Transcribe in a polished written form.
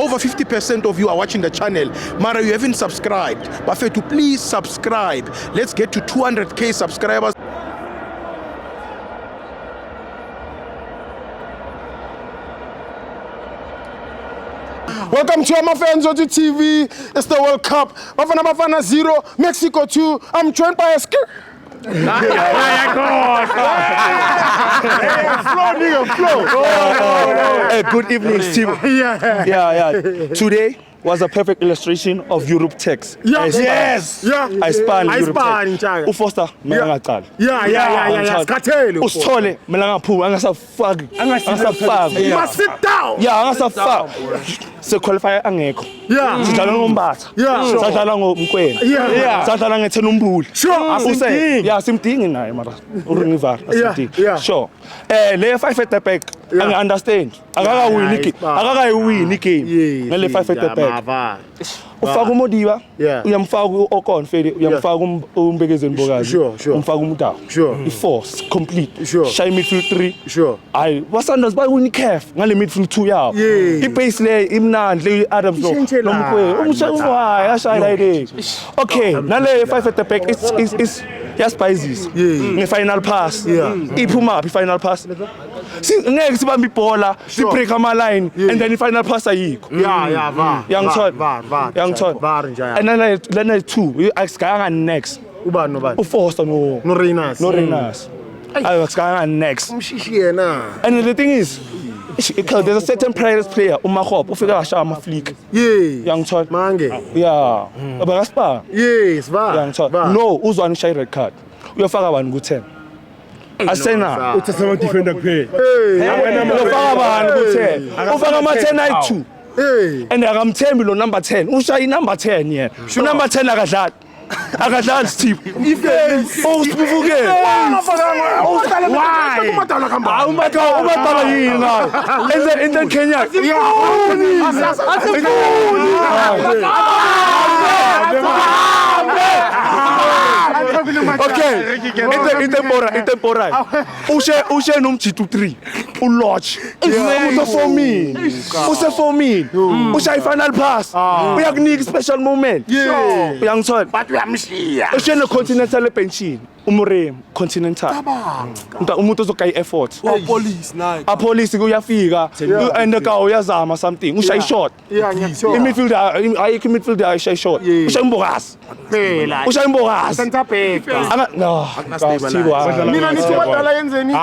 Over 50% of you are watching the channel. Mara, you haven't subscribed. Bafethu, please subscribe. Let's get to 200k subscribers. Welcome to MFN Zoji TV. It's the World Cup. Bafana 0, Mexico 2. I'm joined by a skill. Flow, nigga, flow. Hey, good evening, Steve. Yeah. Today was a perfect illustration of Europe Tex. Yes. I span Europe Tex. Tex. Ufoster, mina ngaqala. Yeah. Skathele. Usithole, mina ngaphuma, angasafaki. You must sit down. Yeah, angasafaki. Se qualify angekho. Yeah. Sidlala ngombatha. Yeah. Sadlala ngomkwena. Yeah. Sadlala ngethena umbuli. Sure. Simdingi naye mara. Uringivar, simdingi. Yeah. Sure. Le 5 at the back. I understand. Akakawini game. Ngale 5 at the back. Ufaka uModiba, uyamfaka uOkonfede, uyamfaka uMbekezeni Mbokazi, umfaka uMutawu. I-force complete. Shy midfield 3. Hayi, waSundowns bayawina iCAF ngale midfield 2 yawo. I-base le imnandi Adams nomkwe. Umshaya ashaya like this. Okay, nale 5 at the back is yasibhayizisa. Nge-final pass. Iphuma i-final pass. Ngeke sibambe ibhola, sibreak ama-line and then i-final pass ayikho. And then like 2, asikanga next. Ubani? Ufoster no Reyners. Asikanga next. And the thing is, because there's a certain prize player, Umahop, ufika ashaya ama-flick. Yangithole. Mange. Yeah. Abakaspa. Yes, Yangithole. No, uzwani shaya red card. Uyofaka abantu ku-10. Asena. Uthasema defender kuphela. Uyofaka abantu ku-10. Ufaka ama-10 ayi-2. And akamthembi lo number 10. Ushaya number 10 yena. Number 10 akadlali. Akadlali Steve. Usibuke. Why? Umadala yini ngayo? And then Kenya. Okay. Intemporai. Ushe nomjitu 3. Ulodge. Use for me. Usha final pass. Uyakunika special moment. Uyangithola. But uyamshiya. Ushe no continental pension. Umurem continental. Umuntu ozokaya effort. Police nayo. A police kuyafika and the guy uyazama something. Usha short. Midfielder ayikho midfielder ayisha short. Usha Mbokazi. Phela. Usha Mbokazi. Center back. No. Mina nithi wadala yenzeni?